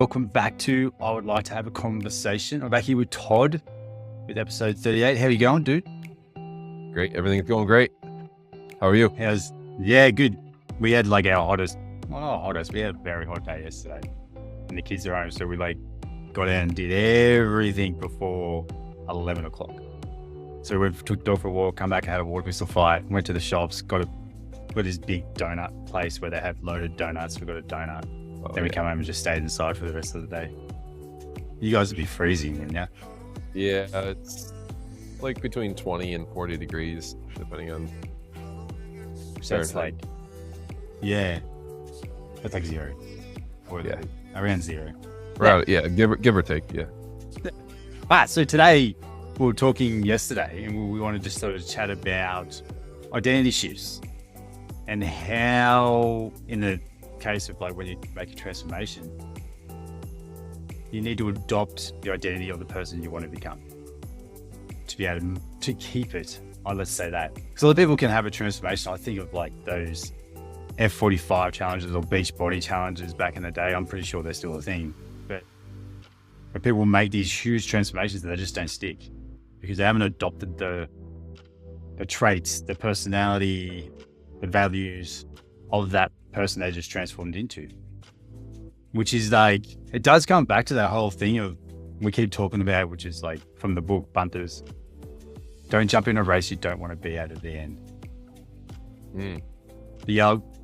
Welcome back to I Would Like to Have a Conversation. I'm back here with Todd with episode 38. How you going, dude? Great. Everything's going great. How are you? Yeah, good. We had like our hottest, well, not hottest, we had a very hot day yesterday. And the kids are home, so we got out and did everything before 11 o'clock. So we took the dog for a walk, come back, had a water pistol fight, went to the shops, got this big donut place where they have loaded donuts. We got a donut. Then we come home and just stayed inside for the rest of the day. You guys would be freezing, wouldn't you? Yeah, it's like between 20 and 40 degrees, depending on. So it's like, yeah, that's like zero. Or around zero. Right, yeah, give or take, yeah. So today, we were talking yesterday, and we wanted to sort of chat about identity shifts and how, in the case of like when you make a transformation, you need to adopt the identity of the person you want to become to be able to keep it. Let's say that, because a lot of people can have a transformation. I think of like those F45 challenges or beach body challenges back in the day. I'm pretty sure they're still a thing, but where people make these huge transformations that they just don't stick because they haven't adopted the traits, the personality, the values of that person they just transformed into. Which is like, it does come back to that whole thing of we keep talking about, which is like from the book Bunters. Don't jump in a race you don't want to be at the end.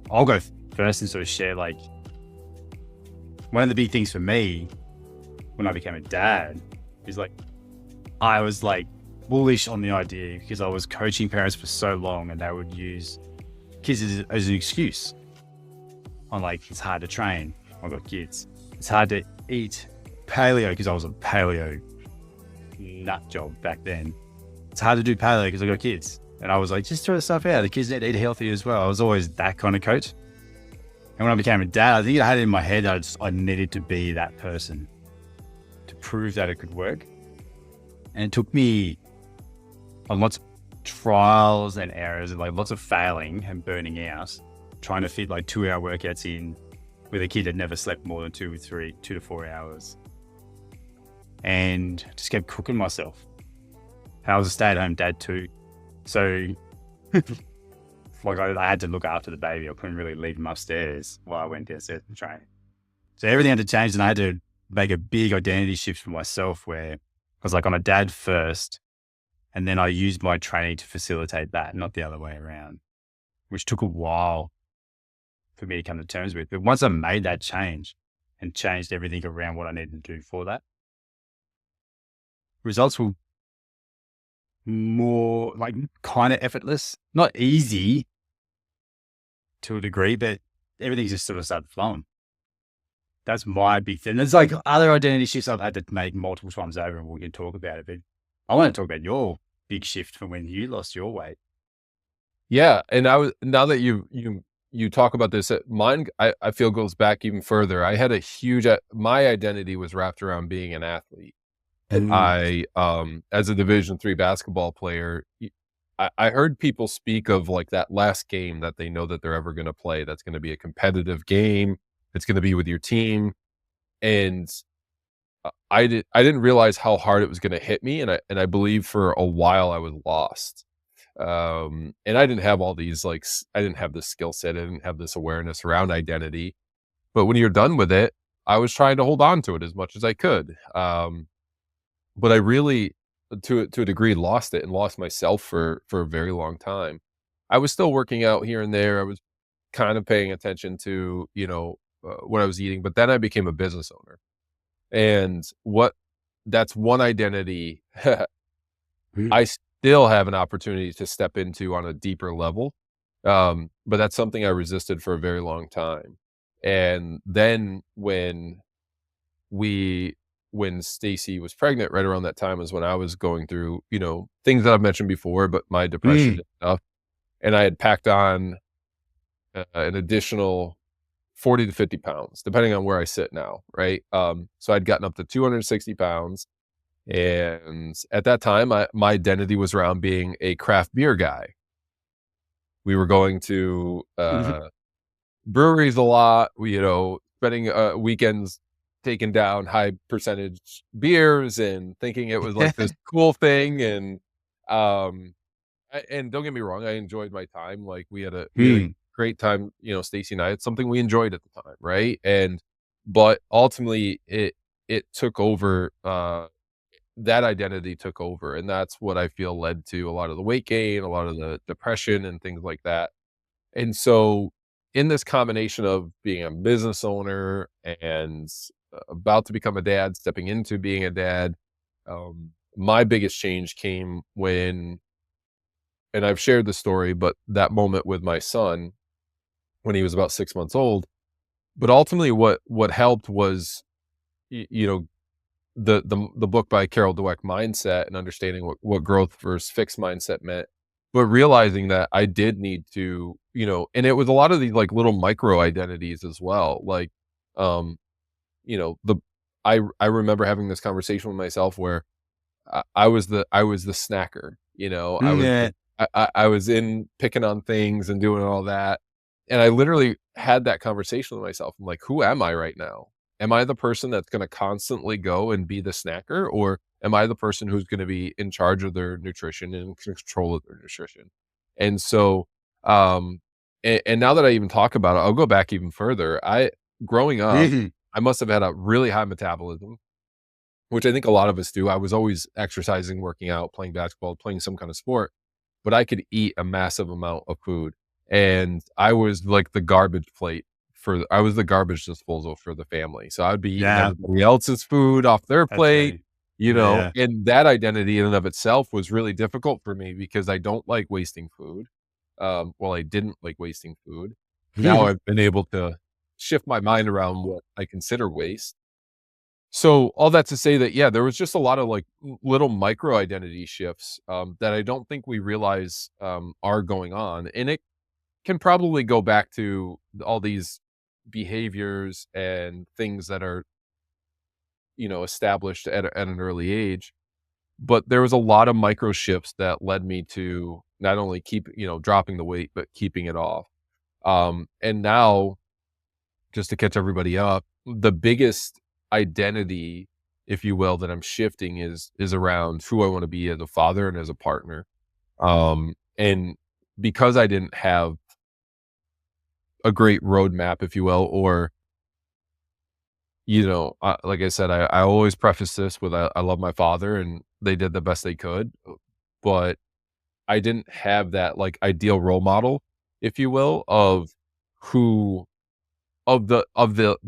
I'll go first and sort of share like one of the big things for me when I became a dad is like I was like bullish on the idea because I was coaching parents for so long and they would use kids as an excuse on like, it's hard to train. I've got kids. It's hard to eat paleo because I was a paleo nut job back then. It's hard to do paleo because I got kids. And I was like, just throw the stuff out. The kids need to eat healthy as well. I was always that kind of coach. And when I became a dad, I think I had it in my head I needed to be that person to prove that it could work. And it took me on lots of trials and errors and like lots of failing and burning out, trying to fit like 2-hour workouts in with a kid that never slept more than 2 to 4 hours. And just kept cooking myself. I was a stay-at-home dad too. So like I had to look after the baby. I couldn't really leave him upstairs while I went downstairs to train. So everything had to change and I had to make a big identity shift for myself where I was like, I'm a dad first. And then I used my training to facilitate that, not the other way around, which took a while for me to come to terms with. But once I made that change and changed everything around what I needed to do for that, results were more like kind of effortless, not easy to a degree, but everything just sort of started flowing. That's my big thing. There's like other identity shifts I've had to make multiple times over and we can talk about it, but I want to talk about your big shift from when you lost your weight. Yeah. And now that you talk about this, mine, I feel goes back even further. I had my identity was wrapped around being an athlete. And I, as a Division III basketball player, I heard people speak of like that last game that they know that they're ever going to play. That's going to be a competitive game. It's going to be with your team. And I didn't realize how hard it was going to hit me. And I believe for a while I was lost. And I didn't have all these, I didn't have this skill set. I didn't have this awareness around identity, but when you're done with it, I was trying to hold on to it as much as I could. But I really, to a degree, lost it and lost myself for a very long time. I was still working out here and there. I was kind of paying attention to, what I was eating, but then I became a business owner. And that's one identity I still have an opportunity to step into on a deeper level. But that's something I resisted for a very long time. And then when Stacy was pregnant, right around that time was when I was going through, things that I've mentioned before, but my depression and stuff. And I had packed on an additional 40 to 50 pounds, depending on where I sit now. Right. So I'd gotten up to 260 pounds. And at that time, my identity was around being a craft beer guy. We were going to breweries a lot, spending weekends taking down high percentage beers and thinking it was like this cool thing. Um, and don't get me wrong, I enjoyed my time. Like we had a Hmm. great time, Stacy and I. It's something we enjoyed at the time, right? But ultimately it took over. That identity took over, and that's what I feel led to a lot of the weight gain, a lot of the depression, and things like that. And so, in this combination of being a business owner and about to become a dad, stepping into being a dad, my biggest change came when, and I've shared the story, but that moment with my son when he was about 6 months old. But ultimately, what helped was, y- you know, the book by Carol Dweck, Mindset, and understanding what growth versus fixed mindset meant, but realizing that I did need to, and it was a lot of these like little micro identities as well. Like, um, the I remember having this conversation with myself where I was the snacker. I was Yeah. I was in picking on things and doing all that, and I literally had that conversation with myself. I'm like, who am I right now? Am I the person that's going to constantly go and be the snacker, or am I the person who's going to be in charge of their nutrition and in control of their nutrition? And so, and now that I even talk about it, I'll go back even further. Growing up, Mhm. I must have had a really high metabolism, which I think a lot of us do. I was always exercising, working out, playing basketball, playing some kind of sport, but I could eat a massive amount of food. And I was like the garbage plate I was the garbage disposal for the family. So I'd be eating Yeah. everybody else's food off their That's plate, me. Yeah. Yeah. and that identity in and of itself was really difficult for me because I don't like wasting food. Well, I didn't like wasting food. Now I've been able to shift my mind around what I consider waste. So all that to say that, yeah, there was just a lot of like little micro identity shifts that I don't think we realize are going on, and it can probably go back to all these behaviors and things that are established at an early age. But there was a lot of micro shifts that led me to not only keep dropping the weight, but keeping it off. And now, just to catch everybody up, the biggest identity, if you will, that I'm shifting is around who I want to be as a father and as a partner. And because I didn't have a great roadmap, if you will, or like I said, I always preface this with I love my father and they did the best they could, but I didn't have that like ideal role model, if you will, who of the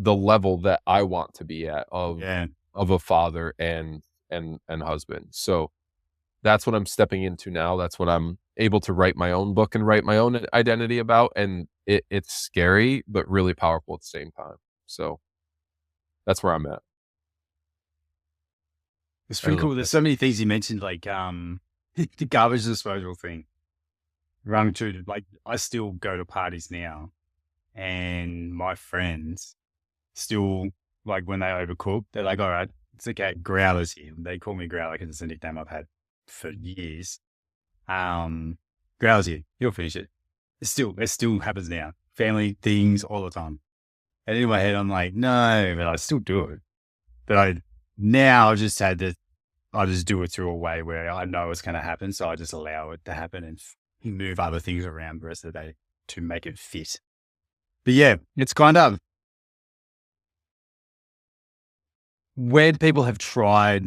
level that I want to be at Yeah. of a father and husband. So that's what I'm stepping into now. That's what I'm able to write my own book and write my own identity about. And it's scary, but really powerful at the same time. So that's where I'm at. It's I pretty don't know cool. if There's that so many things you mentioned, like the garbage disposal thing. Run to like I still go to parties now, and my friends still like when they overcook, they're like, "All right, it's okay, growlers here." They call me growler because it's a nickname I've had for years. Um, growlers here, he'll finish it. It still happens now. Family things all the time. And in my head, I'm like, no, but I still do it. But I now I've just had to I just do it through a way where I know it's going to happen. So I just allow it to happen and move other things around the rest of the day to make it fit. But yeah, it's kind of when people have tried,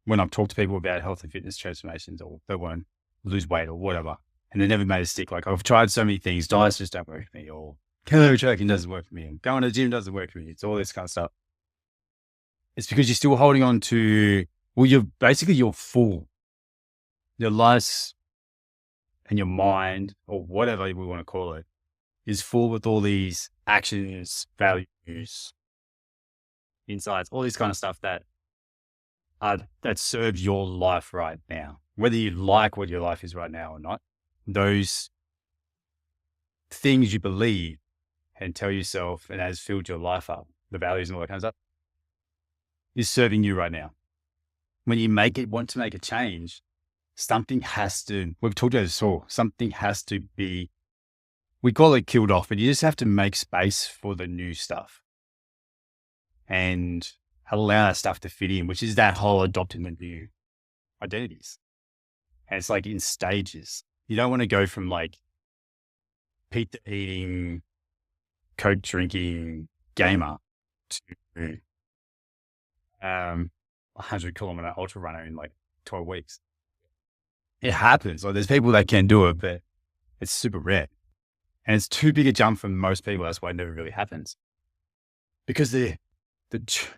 when I've talked to people about health and fitness transformations or they want to lose weight or whatever, and they never made a stick. Like I've tried so many things, diets just don't work for me, or calorie tracking doesn't work for me, and going to the gym doesn't work for me. It's all this kind of stuff. It's because you're still holding on to, well, you're full. Your life and your mind, or whatever we want to call it, is full with all these actions, values, insights, all this kind of stuff that serves your life right now. Whether you like what your life is right now or not, those things you believe and tell yourself and has filled your life up, the values and all that kind of stuff, is serving you right now. When you want to make a change, something has to, we've talked about this before, something has to be, we call it killed off, but you just have to make space for the new stuff. and allow that stuff to fit in, which is that whole adopting the new identities. And it's like in stages. You don't want to go from like pizza eating, Coke drinking gamer to 100-kilometer ultra runner in like 12 weeks. It happens. Like there's people that can do it, but it's super rare. And it's too big a jump for most people. That's why it never really happens. Because there's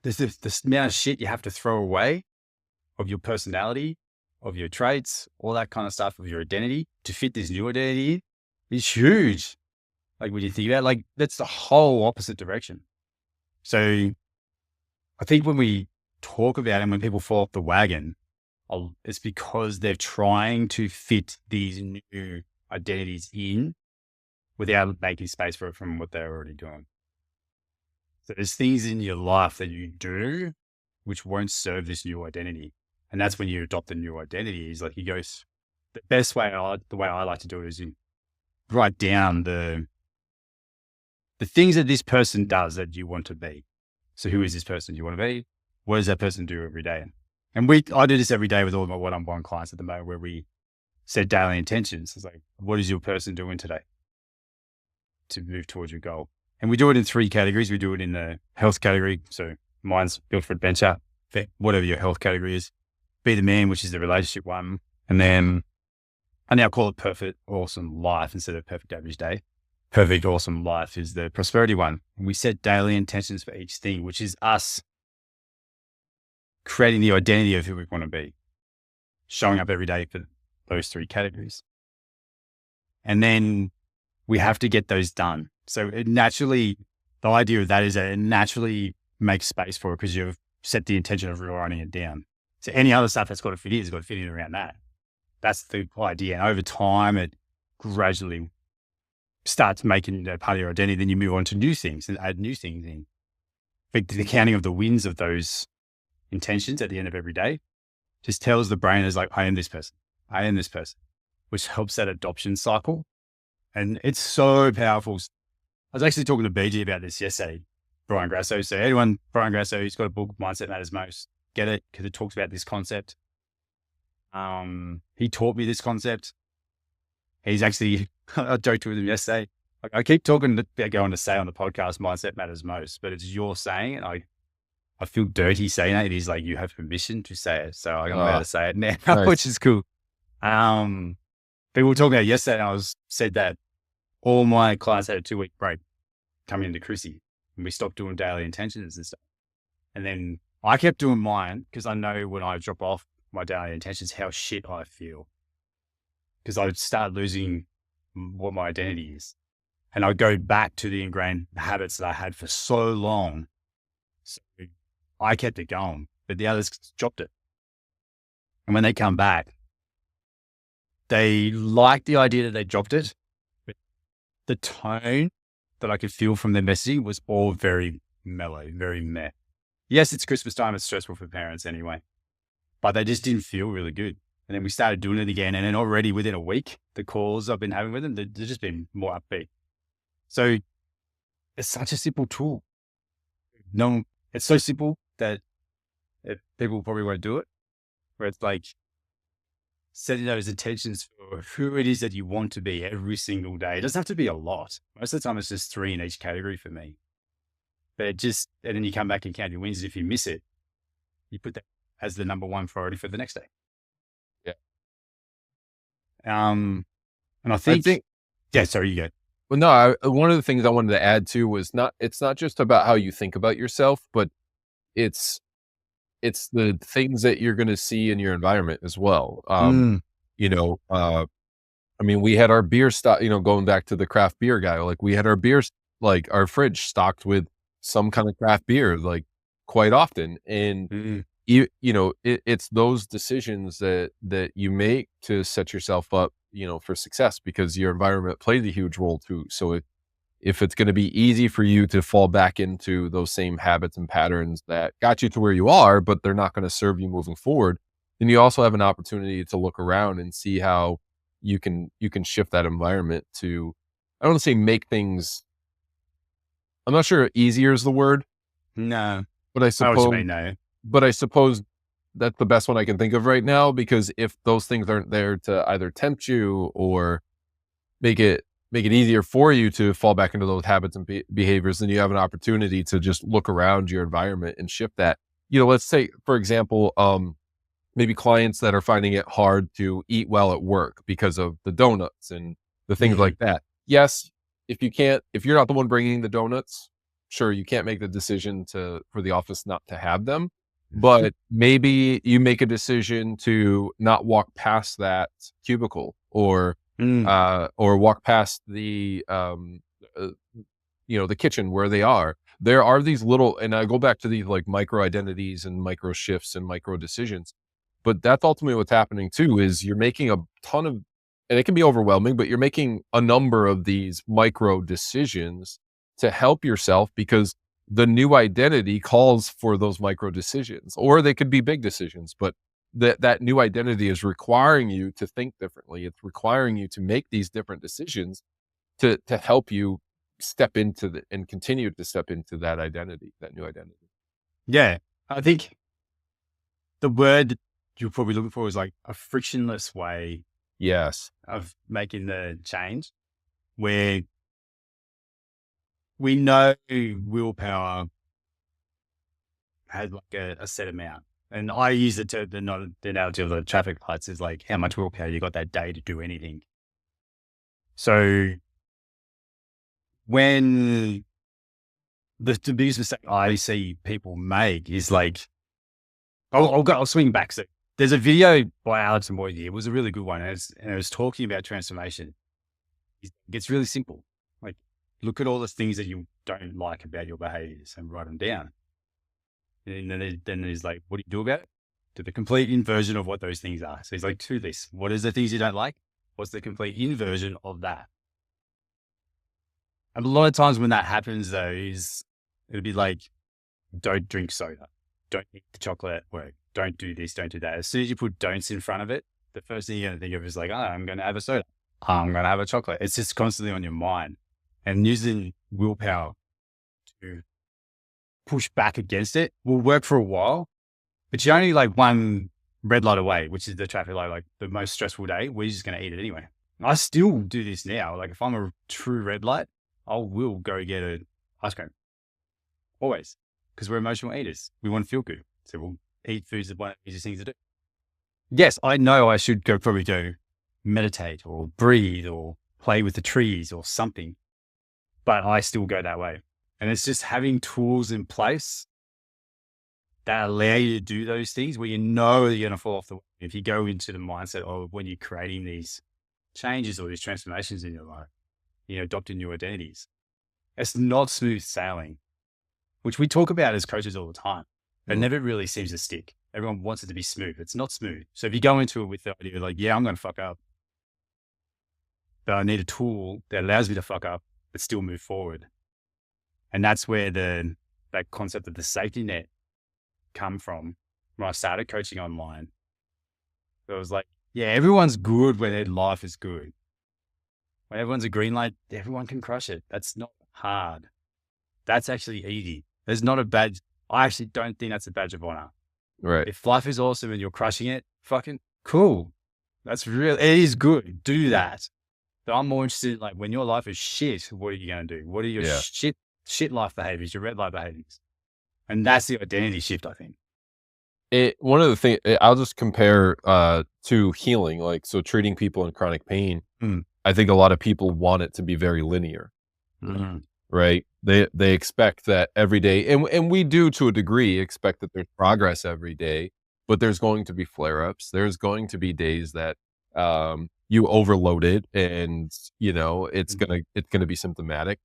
this amount of shit you have to throw away of your personality, of your traits, all that kind of stuff, of your identity to fit this new identity is huge. Like when you think about it, like that's the whole opposite direction. So I think when we talk about it and when people fall off the wagon, it's because they're trying to fit these new identities in without making space for it from what they're already doing. So there's things in your life that you do which won't serve this new identity. And that's when you adopt the new identity. Is like you go, the best way, the way I like to do it is you write down the things that this person does that you want to be. So who is this person you want to be? What does that person do every day? And I do this every day with all of my one-on-one clients at the moment where we set daily intentions. It's like, what is your person doing today to move towards your goal? And we do it in 3 categories. We do it in the health category. So mine's built for adventure, whatever your health category is. Be the man, which is the relationship one. And then I now call it perfect, awesome life instead of perfect average day. Perfect, awesome life is the prosperity one. We set daily intentions for each thing, which is us creating the identity of who we want to be, showing up every day for those 3 categories. And then we have to get those done. So it naturally, the idea of that is that it naturally makes space for it because you've set the intention of writing it down. So any other stuff that's got to fit in has got to fit in around that. That's the idea. And over time, it gradually starts making that part of your identity. Then you move on to new things and add new things in. But the counting of the wins of those intentions at the end of every day just tells the brain is like, I am this person. I am this person, which helps that adoption cycle. And it's so powerful. I was actually talking to BG about this yesterday, Brian Grasso. So anyone, Brian Grasso, he's got a book, Mindset Matters Most. Get it? Because it talks about this concept. He taught me this concept. He's actually, I joked with him yesterday. Like, I keep talking about going to say on the podcast, Mindset Matters Most, but it's your saying. And I feel dirty saying it. He's like, you have permission to say it. So I'm allowed to say it now, nice. Which is cool. But we were talking about yesterday, and I said that all my clients had a 2-week break coming into Chrissy, and we stopped doing daily intentions and stuff. And then I kept doing mine because I know when I drop off my daily intentions, how shit I feel. Because I start losing what my identity is. And I go back to the ingrained habits that I had for so long. So I kept it going, but the others dropped it. And when they come back, they like the idea that they dropped it, but the tone that I could feel from their messaging was all very mellow, very meh. Yes, it's Christmas time. It's stressful for parents anyway, but they just didn't feel really good. And then we started doing it again. And then already within a week, the calls I've been having with them, they've just been more upbeat. So it's such a simple tool. No, it's so simple that people probably won't do it, where it's like setting those intentions for who it is that you want to be every single day. It doesn't have to be a lot. Most of the time it's just 3 in each category for me. But and then you come back and count your wins. If you miss it, you put that as the number 1 priority for the next day. Yeah. And I think yeah, sorry, you go. Well, no, one of the things I wanted to add too was it's not just about how you think about yourself, but it's the things that you're going to see in your environment as well. You know, I mean, we had our beer stock, you know, going back to the craft beer guy, like we had our beers, like our fridge stocked with some kind of craft beer, like quite often. And you know, it's those decisions that you make to set yourself up, you know, for success, because your environment played a huge role too. So if it's going to be easy for you to fall back into those same habits and patterns that got you to where you are, but they're not going to serve you moving forward, then you also have an opportunity to look around and see how you can shift that environment to, I don't want to say make things, I'm not sure easier is the word. No. But I I know what you suppose mean, though. but I suppose that's the best one I can think of right now, because if those things aren't there to either tempt you or make it make it easier for you to fall back into those habits and behaviors, then you have an opportunity to just look around your environment and shift that. Let's say, for example, maybe clients that are finding it hard to eat well at work because of the donuts and the things Mm. like that. Yes, if you're not the one bringing the donuts, sure, you can't make the decision for the office not to have them, but maybe you make a decision to not walk past that cubicle, Mm. or walk past uh, the kitchen where they are. There are these little, and I go back to these like micro identities and micro shifts and micro decisions. But that's ultimately what's happening too, is you're making a ton of, and it can be overwhelming, but you're making a number of these micro decisions to help yourself, because the new identity calls for those micro decisions, or they could be big decisions, but that new identity is requiring you to think differently. It's requiring you to make these different decisions to help you step into and continue to step into that identity, that new identity. Yeah. I think the word you're probably looking for is like a frictionless way Yes. of making the change, where we know willpower has like a set amount. And I use it to the analogy of the traffic lights is like how much willpower you got that day to do anything. So when the biggest mistake I see people make is like, I'll swing back. So there's a video by Alex and Boyd. It was a really good one. And it was talking about transformation. It's really simple. Like, look at all the things that you don't like about your behaviors and write them down. And then there's like, what do you do about it? Do the complete inversion of what those things are. So he's like, to this, what is the things you don't like? What's the complete inversion of that? And a lot of times when that happens though, it'll be like, don't drink soda. Don't eat the chocolate at work. Don't do this, don't do that. As soon as you put don'ts in front of it, the first thing you're going to think of is like, oh, I'm going to have a soda. I'm going to have a chocolate. It's just constantly on your mind. And using willpower to push back against it will work for a while, but you're only like one red light away, which is the traffic light, like the most stressful day. We're just going to eat it anyway. I still do this now. Like if I'm a true red light, I will go get an ice cream. Always. Because we're emotional eaters. We want to feel good. So we'll eat foods that one of the easiest things to do. Yes, I know I should probably go meditate or breathe or play with the trees or something, but I still go that way. And it's just having tools in place that allow you to do those things where you know that you're going to fall off the way. If you go into the mindset of when you're creating these changes or these transformations in your life, adopting new identities, it's not smooth sailing, which we talk about as coaches all the time. It never really seems to stick. Everyone wants it to be smooth. It's not smooth. So if you go into it with the idea like, yeah, I'm going to fuck up, but I need a tool that allows me to fuck up, but still move forward. And that's where that concept of the safety net come from when I started coaching online. So it was like, yeah, everyone's good when their life is good. When everyone's a green light, everyone can crush it. That's not hard. That's actually easy. There's not a badge. I actually don't think that's a badge of honor. Right. If life is awesome and you're crushing it, fucking cool. That's real. It is good. Do that. But I'm more interested in like when your life is shit, what are you going to do? What are your shit life behaviors, your red light behaviors? And that's the identity shift, I think. One of the things I'll just compare to healing, like, so treating people in chronic pain. I think a lot of people want it to be very linear, right? They expect that every day, and we do to a degree expect that there's progress every day, but there's going to be flare ups. There's going to be days that you overloaded, and it's gonna be symptomatic.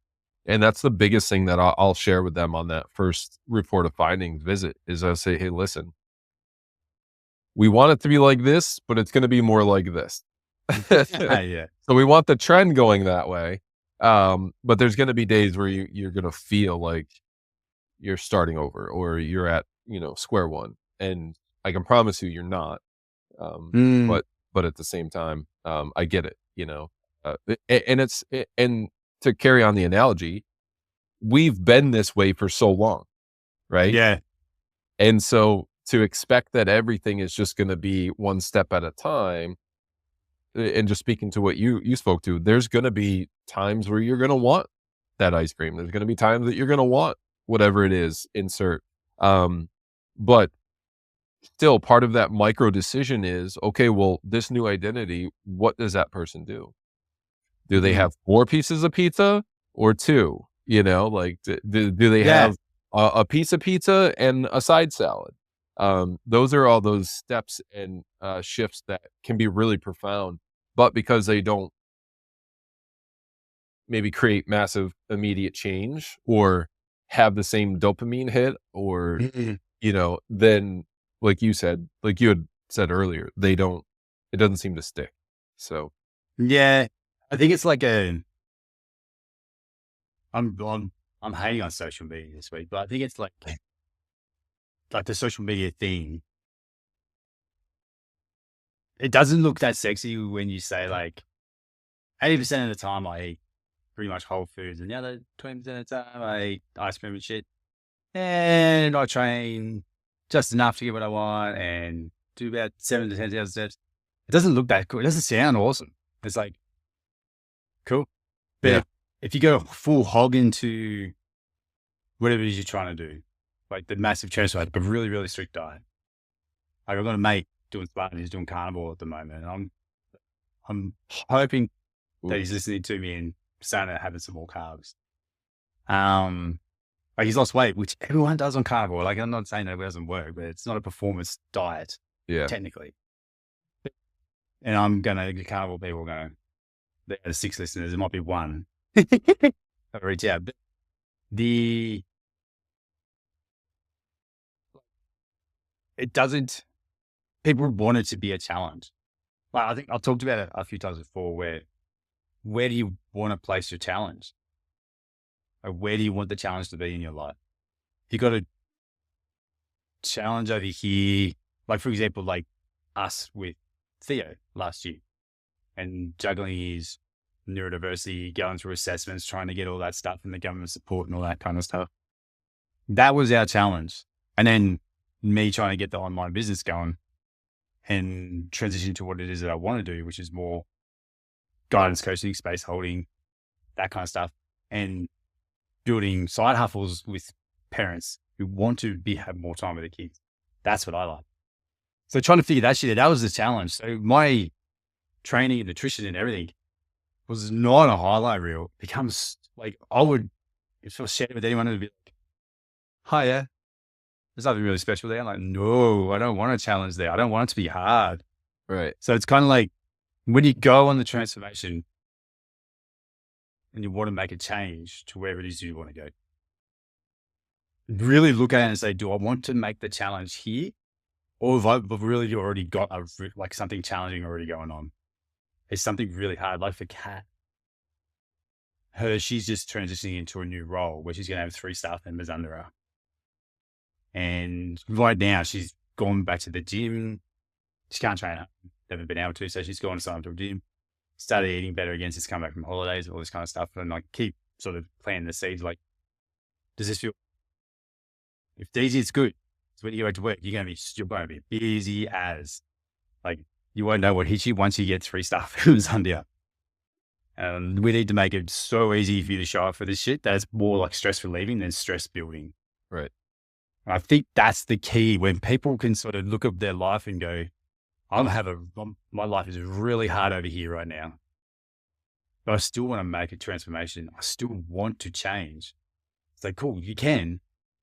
And that's the biggest thing that I'll share with them on that first report of findings visit is I'll say, hey, listen, we want it to be like this, but it's going to be more like this. Yeah. So we want the trend going that way. But there's going to be days where you're going to feel like you're starting over or you're at, square one. And I can promise you, you're not. But at the same time, I get it, and to carry on the analogy, we've been this way for so long, right? Yeah. And so to expect that everything is just going to be one step at a time, and just speaking to what you spoke to, there's going to be times where you're going to want that ice cream. There's going to be times that you're going to want whatever it is, insert. But still part of that micro decision is, okay, well, this new identity, what does that person do? Do they have 4 pieces of pizza or 2? You know, like, do they Yeah. have a piece of pizza and a side salad? Those are all those steps and shifts that can be really profound, but because they don't maybe create massive immediate change or have the same dopamine hit or, Mhm. then like you said, like you had said earlier, it doesn't seem to stick. So, Yeah. I think it's like I'm hating on social media this week, but I think it's like the social media thing. It doesn't look that sexy when you say like 80% of the time I eat pretty much whole foods, and the other 20% of the time I eat ice cream and shit. And I train just enough to get what I want and do about 7 to 10,000 steps. It doesn't look that cool. It doesn't sound awesome. It's like cool, yeah. but if you go full hog into whatever it is you're trying to do, like the massive transfer, but really, really strict diet. Like I've got a mate doing Spartan, he's doing carnivore at the moment. And I'm hoping that Ooh, he's listening to me and starting to having some more carbs. Like he's lost weight, which everyone does on carnivore. Like I'm not saying that it doesn't work, but it's not a performance diet yeah. technically. And I'm gonna the carnivore people go. There's 6 listeners. It might be one. I'll reach out. But the it doesn't. People want it to be a challenge. Like I think I've talked about it a few times before. Where do you want to place your challenge? Or where do you want the challenge to be in your life? You got a challenge over here, like for example, like us with Theo last year and juggling his neurodiversity, going through assessments, trying to get all that stuff and the government support and all that kind of stuff. That was our challenge. And then me trying to get the online business going and transition to what it is that I want to do, which is more guidance coaching, space holding, that kind of stuff, and building side hustles with parents who want to have more time with their kids. That's what I like. So trying to figure that shit out, that was the challenge. So my training and nutrition and everything was not a highlight reel. It becomes like I would, if I was sharing with anyone, it would be like, hi, yeah, there's nothing really special there. I'm like, no, I don't want a challenge there. I don't want it to be hard. Right. So it's kind of like when you go on the transformation and you want to make a change to wherever it is you want to go, really look at it and say, do I want to make the challenge here? Or have I really already got like something challenging already going on? It's something really hard. Like for Kat, she's just transitioning into a new role where she's going to have 3 staff members under her. And right now she's gone back to the gym. She can't train her. Never been able to. So she's gone to sign up to a gym, started eating better again since come back from holidays, all this kind of stuff. And I keep sort of planting the seeds. Like, does this feel, if easy, it's good. So when you go back to work, you're going to be busy as, like, you won't know what hits you once you get 3 staff members under you. And we need to make it so easy for you to show up for this shit that it's more like stress relieving than stress building. Right. And I think that's the key when people can sort of look at their life and go, my life is really hard over here right now, but I still want to make a transformation. I still want to change. It's like, cool, you can,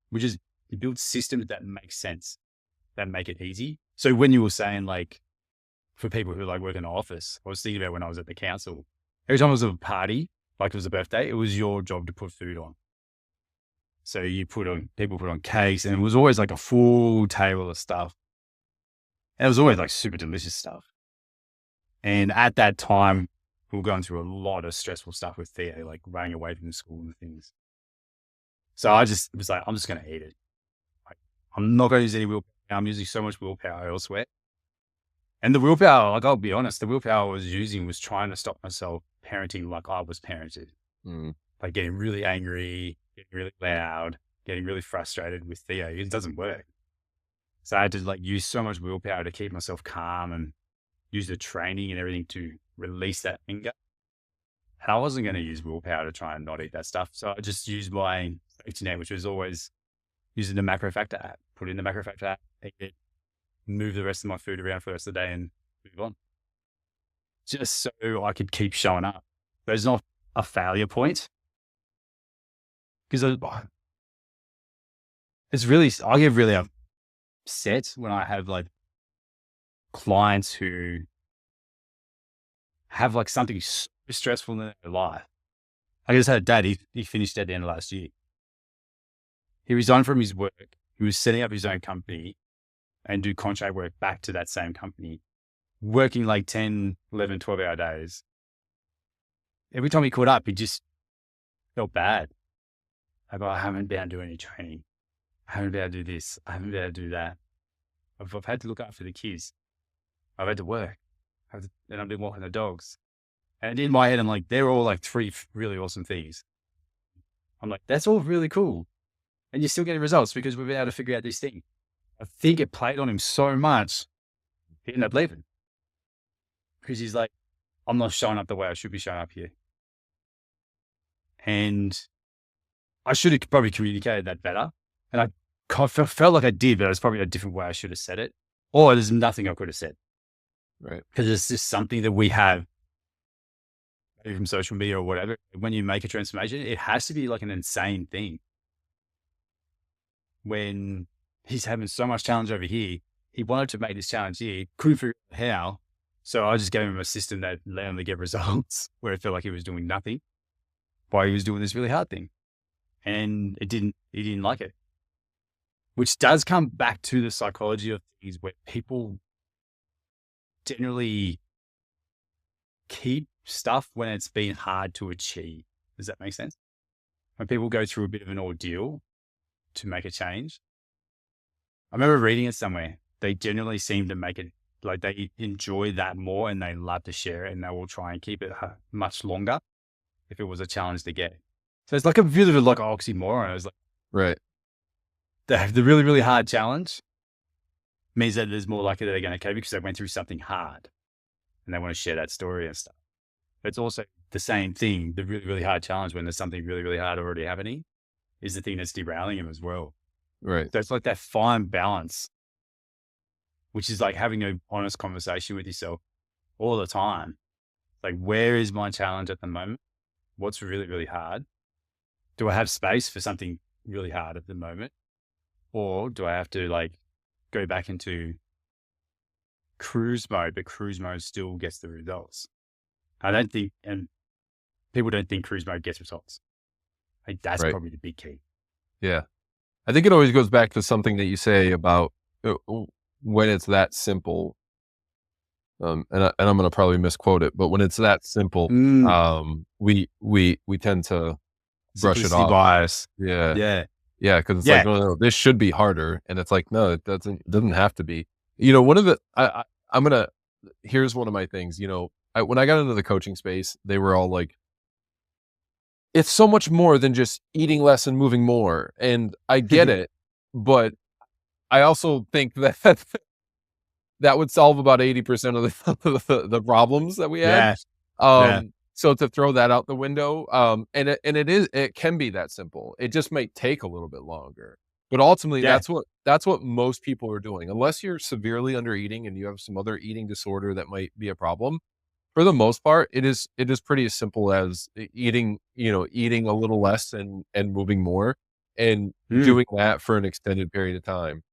which is you build systems that make sense, that make it easy. So when you were saying like, for people who like work in the office, I was thinking about when I was at the council, every time it was a party, like it was a birthday, it was your job to put food on. So people put on cakes and it was always like a full table of stuff. And it was always like super delicious stuff. And at that time, we were going through a lot of stressful stuff with Theo, like running away from school and things. So I just was like, I'm just going to eat it. Like, I'm not going to use any willpower. I'm using so much willpower elsewhere. And the willpower, like I'll be honest, the willpower I was using was trying to stop myself parenting like I was parented. Like getting really angry, getting really loud, getting really frustrated with Theo. It doesn't work. So I had to like use so much willpower to keep myself calm and use the training and everything to release that anger. And I wasn't going to use willpower to try and not eat that stuff. So I just used my safety net, which was always using the macro factor app, put in the macro factor app, eat it, move the rest of my food around for the rest of the day and move on. Just so I could keep showing up. There's not a failure point because it's really, I get really upset when I have like clients who have like something so stressful in their life. I just had a dad, he finished at the end of last year. He resigned from his work. He was setting up his own company and do contract work back to that same company, working like 10, 11, 12-hour days. Every time he caught up, he just felt bad. I go, I haven't been able to do any training. I haven't been able to do this. I haven't been able to do that. I've had to look after the kids. I've had to work. And I've been walking the dogs. And in my head, I'm like, they're all like 3 really awesome things. I'm like, that's all really cool. And you're still getting results because we've been able to figure out this thing. I think it played on him so much, he ended up leaving. Because he's like, I'm not showing up the way I should be showing up here. And I should have probably communicated that better. And I felt like I did, but it was probably a different way I should have said it. Or there's nothing I could have said. Right. Because it's just something that we have maybe from social media or whatever. When you make a transformation, it has to be like an insane thing. When he's having so much challenge over here, he wanted to make this challenge here, couldn't figure out how. So I just gave him a system that allowed him to get results where it felt like he was doing nothing while he was doing this really hard thing. And he didn't like it, which does come back to the psychology of things where people generally keep stuff when it's been hard to achieve. Does that make sense? When people go through a bit of an ordeal to make a change. I remember reading it somewhere. They generally seem to make it like they enjoy that more and they love to share it and they will try and keep it much longer if it was a challenge to get. So it's like a bit of like oxymoron. It was like, right. The really, really hard challenge means that there's more likely that they're going to cope because they went through something hard and they want to share that story and stuff. But it's also the same thing. The really, really hard challenge when there's something really, really hard already happening is the thing that's derailing him as well. Right. So it's like that fine balance, which is like having an honest conversation with yourself all the time. Like, where is my challenge at the moment? What's really, really hard? Do I have space for something really hard at the moment? Or do I have to like go back into cruise mode, but cruise mode still gets the results? I don't think, and people don't think cruise mode gets results. Like, that's Right. probably the big key. Yeah. I think it always goes back to something that you say about when it's that simple. And I'm going to probably misquote it, but when it's that simple, we tend to brush it Simplicity off. bias. Yeah. Yeah. Yeah. Cause it's Yeah. like, no, this should be harder. And it's like, no, it doesn't have to be. You know, one of the, here's one of my things, you know, when I got into the coaching space, they were all like, it's so much more than just eating less and moving more. And I get it, but I also think that that would solve about 80% of the problems that we had. Yeah. So to throw that out the window, and it can be that simple. It just might take a little bit longer, but ultimately Yeah. that's what most people are doing. Unless you're severely under eating and you have some other eating disorder that might be a problem. For the most part, it is pretty as simple as eating a little less and moving more and doing that for an extended period of time.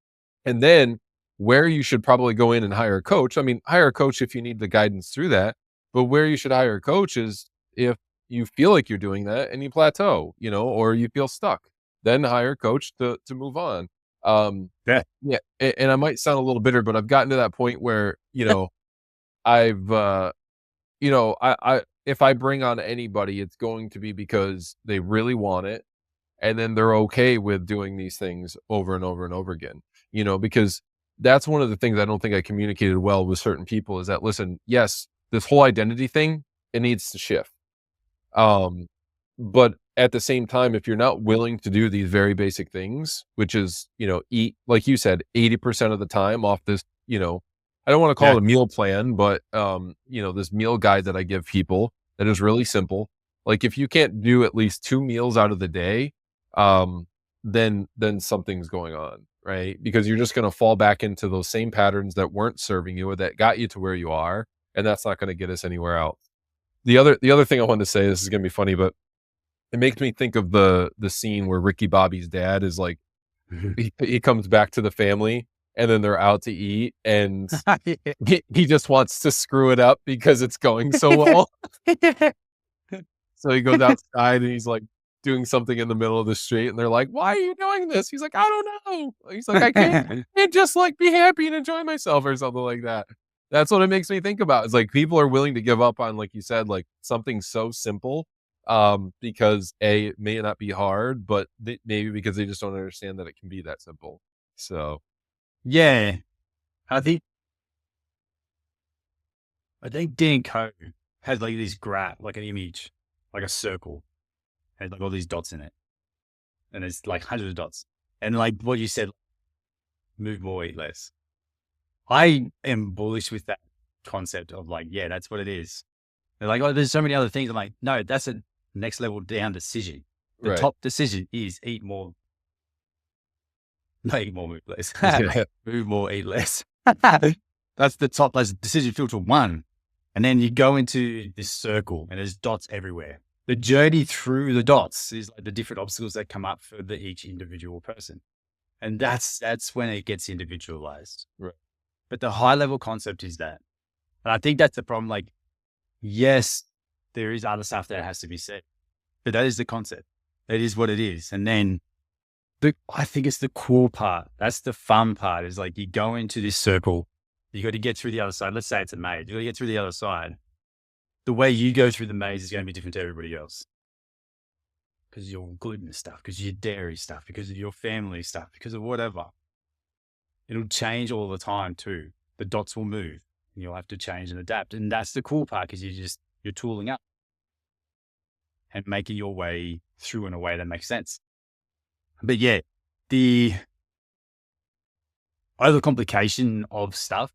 And then where you should probably go in and hire a coach. I mean, hire a coach if you need the guidance through that, but where you should hire a coach is if you feel like you're doing that and you plateau, you know, or you feel stuck, then hire a coach to move on. Yeah. And I might sound a little bitter, but I've gotten to that point where, you know, I've, you know, I if I bring on anybody, it's going to be because they really want it. And then they're okay with doing these things over and over and over again, you know, because that's one of the things I don't think I communicated well with certain people is that, listen, yes, this whole identity thing, it needs to shift. But at the same time, if you're not willing to do these very basic things, which is, eat, like you said, 80% of the time off this, I don't want to call Yeah. it a meal plan, but, this meal guide that I give people that is really simple. Like if you can't do at least 2 meals out of the day, um, then something's going on, right? Because you're just going to fall back into those same patterns that weren't serving you or that got you to where you are, and that's not going to get us anywhere else. The other thing I wanted to say, this is going to be funny, but it makes me think of the scene where Ricky Bobby's dad is like, he comes back to the family and then they're out to eat and he just wants to screw it up because it's going so well. So he goes outside and he's like doing something in the middle of the street and they're like, "Why are you doing this?" He's like, "I don't know." He's like, "I can't just like be happy and enjoy myself," or something like that. That's what it makes me think about. It's like people are willing to give up on, like you said, like something so simple, because it may not be hard, but maybe because they just don't understand that it can be that simple. So Yeah. I think Dan Co has like this graph, like an image, like a circle, has like all these dots in it, and it's like hundreds of dots. And like what you said, move more, eat less. I am bullish with that concept of like, yeah, that's what it is. They're like, oh, there's so many other things. I'm like, no, that's a next level down decision. The right. top decision is eat more, not eat more, move less. Yeah. Move more, eat less. That's the top. That's decision filter one. And then you go into this circle and there's dots everywhere. The journey through the dots is like the different obstacles that come up for each individual person. And that's when it gets individualized. Right. But the high level concept is that. And I think that's the problem. Like, yes, there is other stuff that has to be said, but that is the concept. It is what it is. And then I think it's the cool part. That's the fun part, is like you go into this circle, you got to get through the other side. Let's say it's a maze. You got to get through the other side. The way you go through the maze is going to be different to everybody else. Because of your gluten stuff, because of your dairy stuff, because of your family stuff, because of whatever. It'll change all the time too. The dots will move and you'll have to change and adapt. And that's the cool part, because you're tooling up and making your way through in a way that makes sense. But yeah, the overcomplication of stuff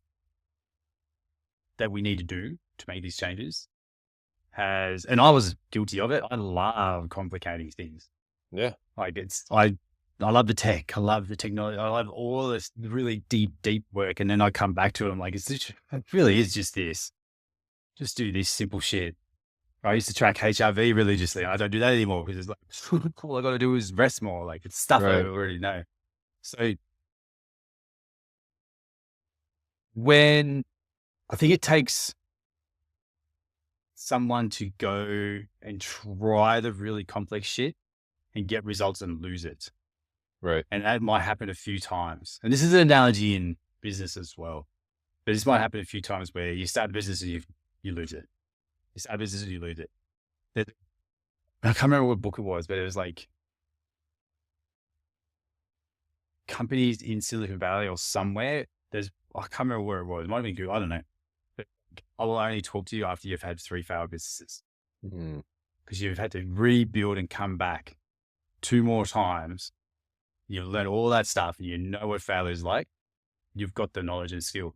that we need to do to make these changes and I was guilty of it. I love complicating things. Yeah. Like I love the tech. I love the technology. I love all this really deep work. And then I come back to it. I'm like, it really is just this. Just do this simple shit. I used to track HRV religiously. I don't do that anymore because it's like, all I got to do is rest more. Like it's stuff I Right. already know. So when I think it takes someone to go and try the really complex shit and get results and lose it. Right. And that might happen a few times. And this is an analogy in business as well. But this might happen a few times where you start a business and you lose it. You start a business and you lose it. I can't remember what book it was, but it was like companies in Silicon Valley or somewhere. I can't remember where it was. It might have been Google. I don't know. But I will only talk to you after you've had 3 failed businesses. Because you've had to rebuild and come back 2 more times. You've learned all that stuff and you know what failure is like. You've got the knowledge and skill,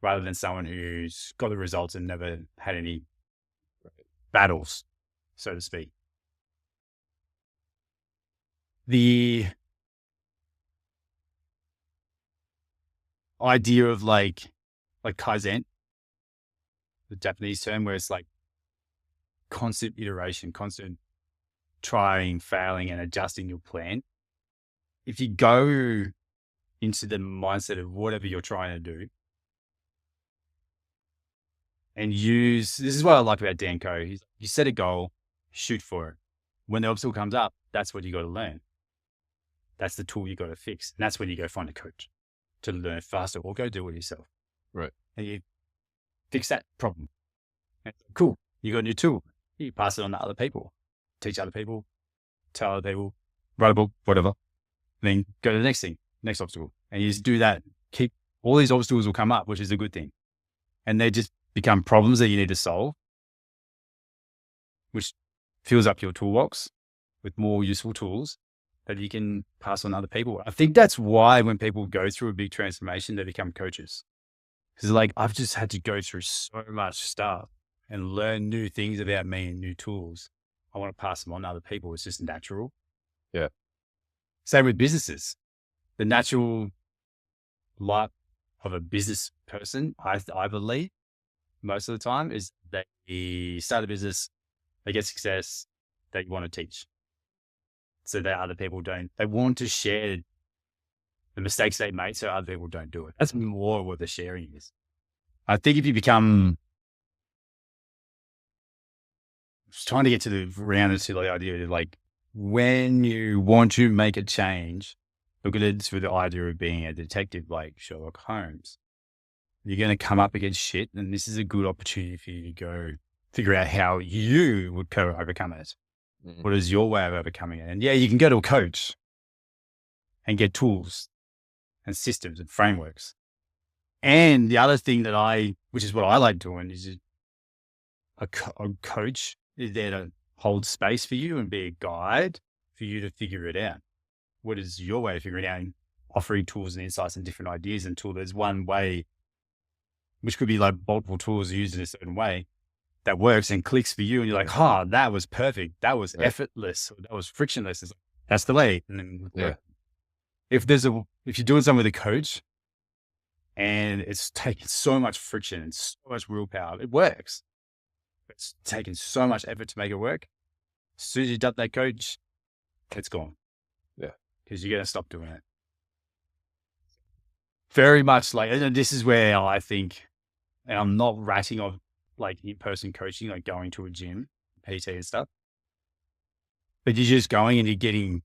rather than someone who's got the results and never had any battles, so to speak. The idea of like Kaizen, the Japanese term, where it's like constant iteration, constant trying, failing, and adjusting your plan. If you go into the mindset of whatever you're trying to do and this is what I like about Dan Co. You set a goal, shoot for it. When the obstacle comes up, that's what you got to learn. That's the tool you got to fix. And that's when you go find a coach to learn faster, or go do it yourself. Right. And you fix that problem. And cool. You got a new tool. You pass it on to other people, teach other people, tell other people, write a book, whatever. Then go to the next thing, next obstacle. And you just do that. Keep all these obstacles will come up, which is a good thing. And they just become problems that you need to solve, which fills up your toolbox with more useful tools that you can pass on to other people. I think that's why when people go through a big transformation, they become coaches. Because like, I've just had to go through so much stuff and learn new things about me and new tools. I want to pass them on to other people. It's just natural. Yeah. Same with businesses. The natural life of a business person, I believe, most of the time, is they start a business, they get success, they want to teach. So that other people don't, they want to share the mistakes they made so other people don't do it. That's more what the sharing is. I think if you become, I was trying to get to the round to the idea of like, when you want to make a change, look at it through the idea of being a detective like Sherlock Holmes. You're going to come up against shit, and this is a good opportunity for you to go figure out how you would overcome it. Mm-hmm. What is your way of overcoming it? And yeah, you can go to a coach and get tools and systems and frameworks. And the other thing that which is what I like doing, is a coach is there to hold space for you and be a guide for you to figure it out. What is your way of figuring it out? And offering tools and insights and different ideas until there's one way, which could be like multiple tools used in a certain way that works and clicks for you. And you're like, that was perfect. That was effortless. Or that was frictionless. It's like, that's the way. And then if you're doing something with a coach and it's taking so much friction and so much willpower, it works. It's taken so much effort to make it work. As soon as you dump that coach, it's gone. Yeah. Because you're going to stop doing it. Very much like, and this is where I think, and I'm not ratting off like in-person coaching, like going to a gym, PT and stuff, but you're just going and you're getting,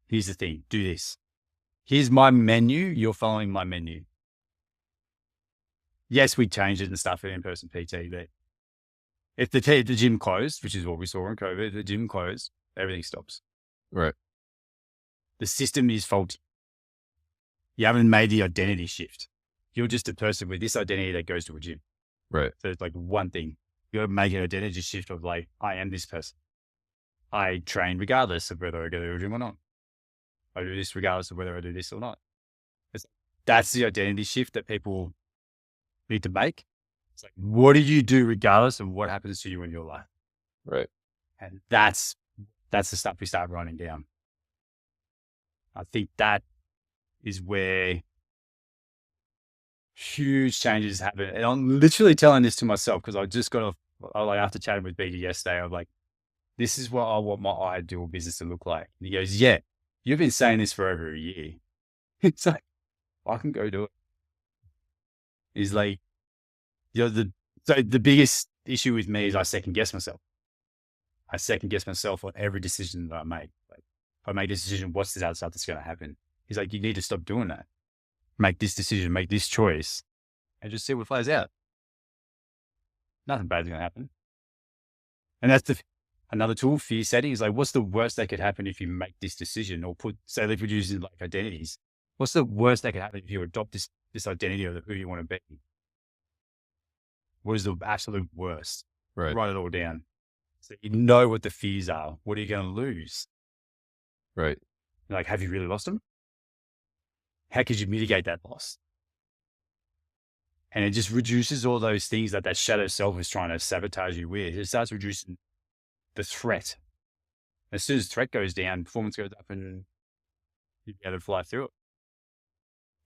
here's the thing, do this. Here's my menu. You're following my menu. Yes, we changed it and stuff in in-person PT, but if the gym closed, which is what we saw in COVID, the gym closed, everything stops. Right. The system is faulty. You haven't made the identity shift. You're just a person with this identity that goes to a gym. Right. So it's like one thing. You got to make an identity shift of like, I am this person. I train regardless of whether I go to a gym or not. I do this regardless of whether I do this or not. That's the identity shift that people need to make. It's like, what do you do regardless of what happens to you in your life? Right. And that's the stuff we start writing down. I think that is where huge changes happen. And I'm literally telling this to myself because I just got off, after chatting with BD yesterday, I'm like, this is what I want my ideal business to look like. And he goes, yeah, you've been saying this for over a year. It's like, I can go do it. He's like, the biggest issue with me is I second guess myself. I second guess myself on every decision that I make. Like, if I make this decision, what's the other stuff that's going to happen? He's like, you need to stop doing that. Make this decision, make this choice, and just see what plays out. Nothing bad's going to happen. And that's another tool, fear setting, is like, what's the worst that could happen if you make this decision or say if you're using like identities? What's the worst that could happen if you adopt this identity of who you want to be? What is the absolute worst? Right. Write it all down. So you know what the fears are. What are you going to lose? Right. Like, have you really lost them? How could you mitigate that loss? And it just reduces all those things that shadow self is trying to sabotage you with. It starts reducing the threat. As soon as threat goes down, performance goes up and you be able to fly through it.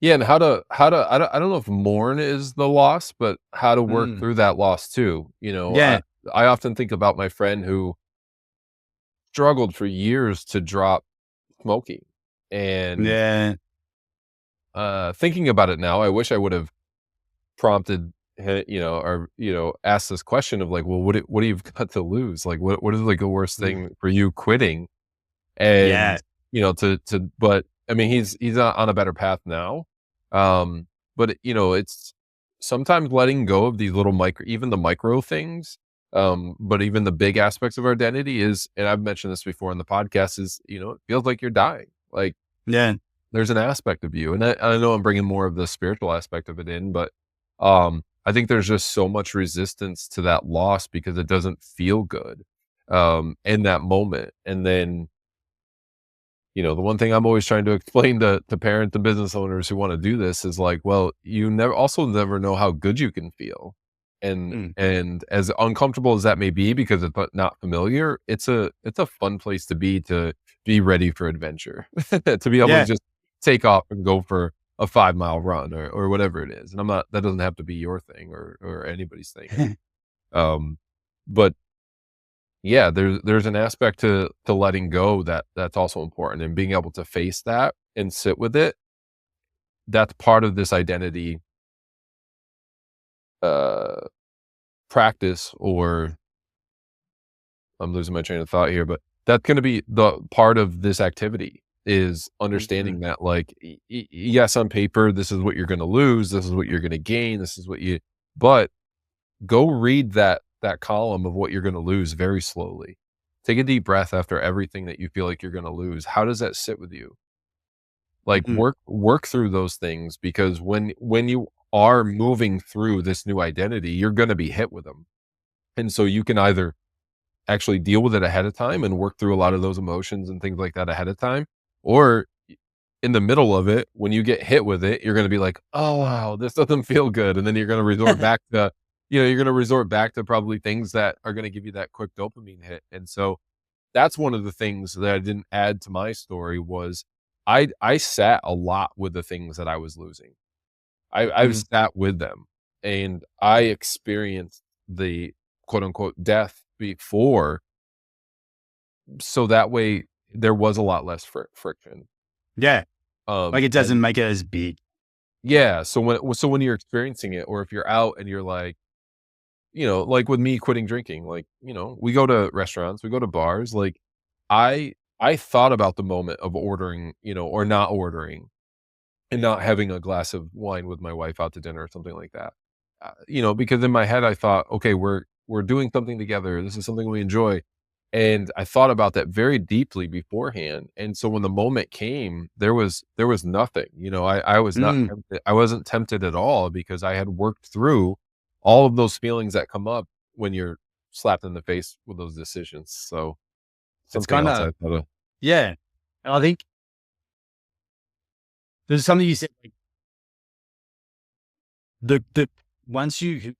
Yeah. And how to, I don't know if mourn is the loss, but how to work through that loss too. You know, yeah. I often think about my friend who struggled for years to drop smoking. And thinking about it now, I wish I would have prompted, asked this question of like, well, what do you've got to lose? Like, what is like the worst thing for you quitting? And, but I mean, he's on a better path now. But it's sometimes letting go of these little even the micro things. But even the big aspects of our identity is, and I've mentioned this before in the podcast, is, it feels like you're dying. Like, there's an aspect of you. And I know I'm bringing more of the spiritual aspect of it in, but, I think there's just so much resistance to that loss because it doesn't feel good. in that moment. And then, the one thing I'm always trying to explain to parents and business owners who want to do this is like, well, you never know how good you can feel. And Mm. and as uncomfortable as that may be because it's not familiar, it's a fun place to be ready for adventure. To be able to Yeah. just take off and go for a 5-mile run or whatever it is. And that doesn't have to be your thing or anybody's thing. Um, but yeah, there's an aspect to letting go that's also important, and being able to face that and sit with it. That's part of this identity uh practice, or I'm losing my train of thought here, but that's going to be the part of this activity is Mhm. understanding that, like, yes, on paper, this is what you're going to lose, this is what you're going to gain, this is what you, but go read that column of what you're going to lose very slowly. Take a deep breath after everything that you feel like you're going to lose. How does that sit with you? Like, Mhm. work through those things, because when you are moving through this new identity, you're going to be hit with them. And so you can either actually deal with it ahead of time and work through a lot of those emotions and things like that ahead of time, or in the middle of it, when you get hit with it, you're gonna be like, "Oh, wow, this doesn't feel good," and then you're gonna resort back to you're gonna resort back to probably things that are gonna give you that quick dopamine hit. And so that's one of the things that I didn't add to my story was I sat a lot with the things that I was losing. I've Mhm. sat with them, and I experienced the quote unquote death before, so that way there was a lot less friction. Yeah. Like, it doesn't And make it as big. yeah, so when you're experiencing it, or if you're out and you're like, like with me quitting drinking, like, we go to restaurants, we go to bars, like, I thought about the moment of ordering, or not ordering, and not having a glass of wine with my wife out to dinner or something like that. Because in my head I thought, okay, we're doing something together. This is something we enjoy. And I thought about that very deeply beforehand. And so when the moment came, there was nothing. I was not Mm. tempted. I wasn't tempted at all because I had worked through all of those feelings that come up when you're slapped in the face with those decisions. So It's something else kinda I thought of. yeah. And I think there's something you said, like, the once you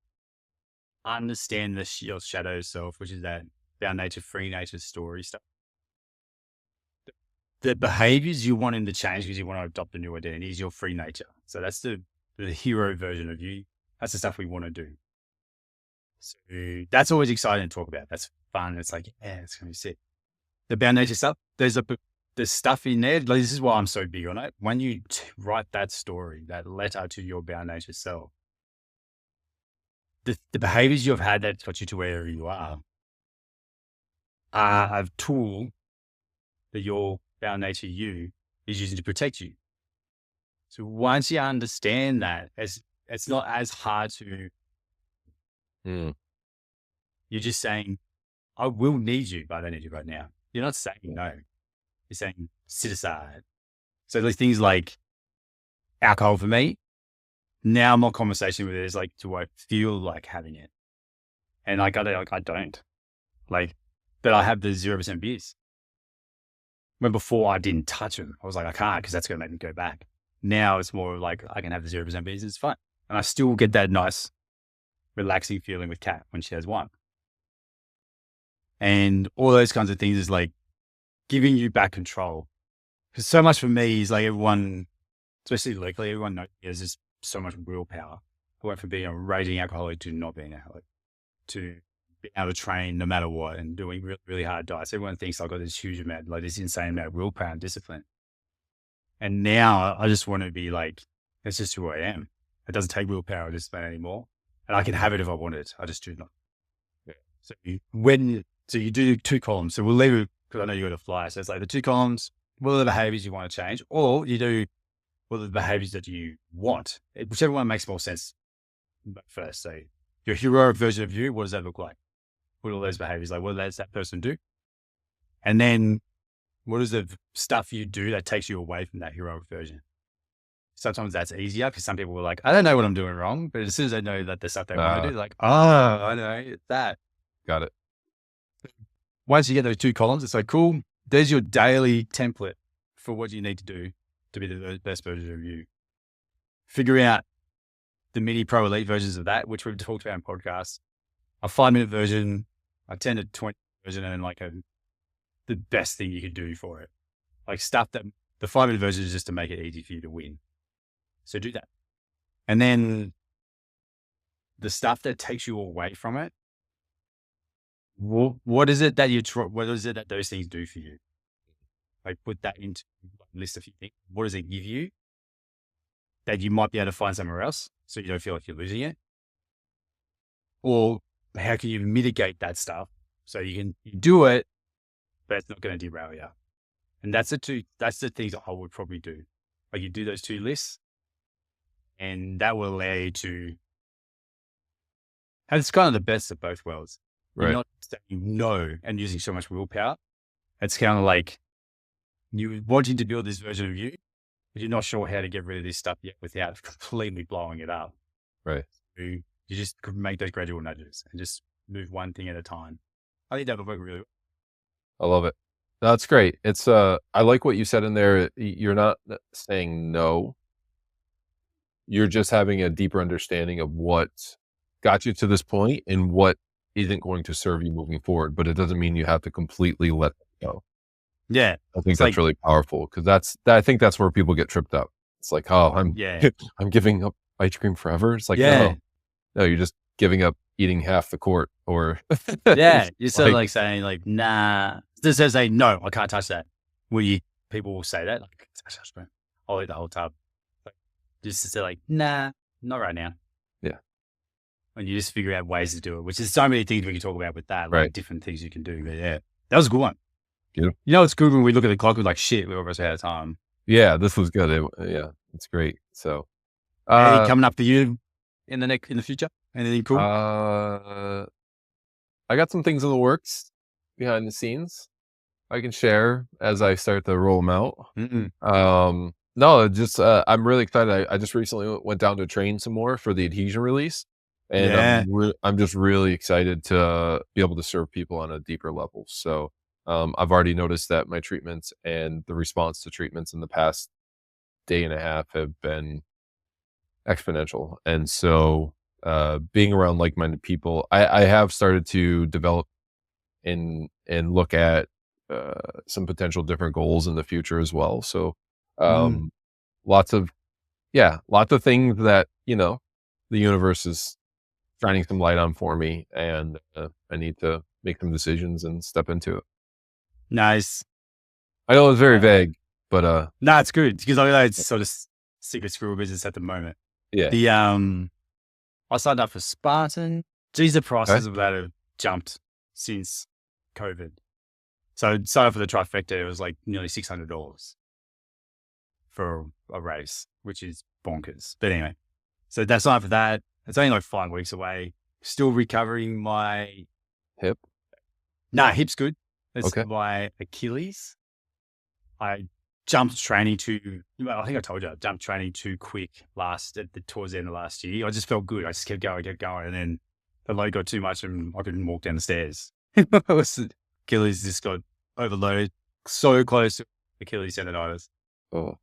understand your shadow self, which is that down nature, free nature story stuff, the behaviors you want him to change because you want to adopt a new identity is your free nature. So that's the hero version of you. That's the stuff we want to do. So that's always exciting to talk about. That's fun. It's like, yeah, it's gonna be sick. The bound nature stuff, there's stuff in there. Like, this is why I'm so big on it. When you write that story, that letter to your bound nature self, the behaviors you've had that got you to where you are a tool that your bound nature you is using to protect you. So once you understand that, it's not as hard to, Mm, you're just saying, I will need you, but I don't need you right now. You're not saying no. You're saying sit aside. So those things like alcohol for me, now my conversation with it is like, do I feel like having it? And I don't. Like, but I have the 0% beers. When before I didn't touch them, I was like, I can't because that's going to make me go back. Now it's more like I can have the 0% beers. It's fun. And I still get that nice, relaxing feeling with Kat when she has one. And all those kinds of things is like giving you back control. Because so much for me is like everyone, especially locally, everyone knows there's just so much willpower. I went from being a raging alcoholic to not being an alcoholic to being able to train no matter what and doing really, really hard diets. Everyone thinks I've got this huge amount, like this insane amount of willpower and discipline. And now I just want to be like, it's just who I am. It doesn't take willpower or discipline anymore. And I can have it if I want it. I just do not. yeah. So you do two columns. So we'll leave it because I know you got to fly. So it's like the two columns, what are the behaviors you want to change? Or you do what are the behaviors that you want? Whichever one makes more sense first. So your heroic version of you, what does that look like? What are all those behaviors like? What does that person do? And then what is the stuff you do that takes you away from that heroic version? Sometimes that's easier because some people were like, I don't know what I'm doing wrong. But as soon as they know that the stuff they want to do, they're like, oh, I know it's that. Got it. once you get those 2 columns, it's like, cool, there's your daily template for what you need to do to be the best version of you. Figure out the mini pro elite versions of that, which we've talked about in podcasts, a 5-minute version, a 10 to 20 version, and like the best thing you could do for it. Like stuff that the 5-minute version is just to make it easy for you to win. So do that. And then the stuff that takes you away from it, what is it that what is it that those things do for you? Like put that into a list of few things. What does it give you that you might be able to find somewhere else so you don't feel like you're losing it? Or how can you mitigate that stuff so you do it, but it's not going to derail you? And that's the things that I would probably do. Like you do those 2 lists, and that will allow you to have, it's kind of the best of both worlds. Right. You're not saying and using so much willpower. It's kind of like you wanting to build this version of you, but you're not sure how to get rid of this stuff yet without completely blowing it up. Right. So you just make those gradual nudges and just move one thing at a time. I think that'll work really well. I love it. That's great. It's I like what you said in there. You're not saying no. You're just having a deeper understanding of what got you to this point and what isn't going to serve you moving forward. But it doesn't mean you have to completely let it go. Yeah. I think that's really powerful because I think that's where people get tripped up. It's like, oh, I'm giving up ice cream forever. It's like, no, you're just giving up eating half the quart or you're sort of like saying like, nah, this says say, no, I can't touch that. People will say that, like, I'll eat the whole tub. Like, just to say like, nah, not right now. Yeah. And you just figure out ways to do it, which is so many things we can talk about with that, like right. different things you can do. But yeah, that was a good one. Yeah. You know, it's good when we look at the clock, we're like, shit, we're almost out of time. Yeah, this was good. It's great. So, anything coming up for you in the future? Anything cool? I got some things in the works behind the scenes I can share as I start to roll them out. No, just I'm really excited. I just recently went down to train some more for the adhesion release, and I'm just really excited to be able to serve people on a deeper level. So I've already noticed that my treatments and the response to treatments in the past day and a half have been exponential, and so being around like-minded people, I have started to develop and look at some potential different goals in the future as well. So lots of things that, the universe is shining some light on for me, and I need to make some decisions and step into it. Nice. I know it's very vague, but no, it's good because I know it's sort of secret squirrel business at the moment. Yeah. I signed up for Spartan. Geez, the prices of that have jumped since COVID. So signed up for the trifecta, it was like nearly $600 for a race, which is bonkers. But anyway, so that's signed up for that. It's only like 5 weeks away. Still recovering my hip. Nah, hip's good. It's my Achilles. I jumped training I think I told you, I jumped training too quick towards the end of last year. I just felt good. I just kept going. And then the load got too much and I couldn't walk down the stairs. Achilles just got overloaded, so close to Achilles tendonitis. Oh.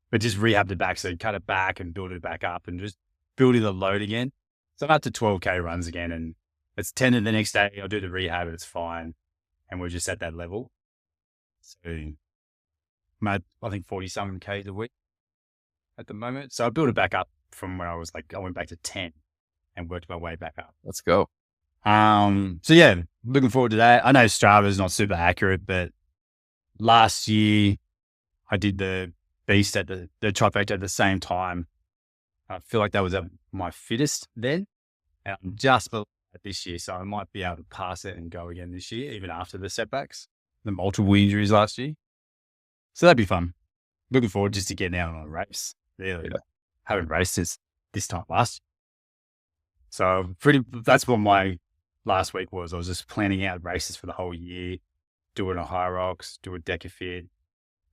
But just rehabbed it back. So cut it back and build it back up and just building the load again. So I'm up to 12K runs again, and it's 10 the next day. I'll do the rehab and it's fine. And we're just at that level. So I'm at, I think 40-something Ks a week at the moment. So I built it back up from where I went back to 10 and worked my way back up. Let's go. So yeah, looking forward to that. I know Strava is not super accurate, but last year I did the beast at the trifecta at the same time. I feel like that was at my fittest then. And I'm just below that this year. So I might be able to pass it and go again this year, even after the setbacks, the multiple injuries last year. So that'd be fun. Looking forward just to getting out on a race. Really. Yeah. Haven't raced since this time last year. So that's what my last week was. I was just planning out races for the whole year, doing a high rocks, do a Decafit,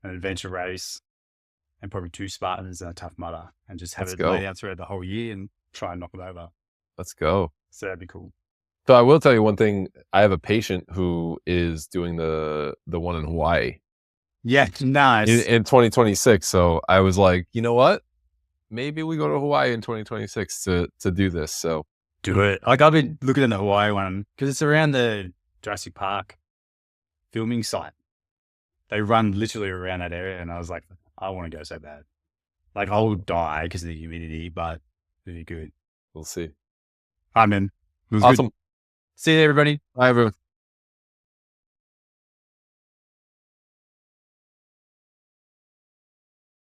an adventure race, and probably 2 Spartans and a Tough Mudder, and just have it laid out throughout the whole year and try and knock it over. Let's go. So that'd be cool. So I will tell you one thing. I have a patient who is doing the one in Hawaii Yeah, nice. in 2026. So I was like, you know what? Maybe we go to Hawaii in 2026 to do this. So Do it. Like I've been looking at the Hawaii one because it's around the Jurassic Park filming site. They run literally around that area, and I was like, I want to go so bad. Like I'll die because of the humidity, but it'll be good. we'll see. All right, man. It was Awesome. good. See you, everybody. Bye, everyone.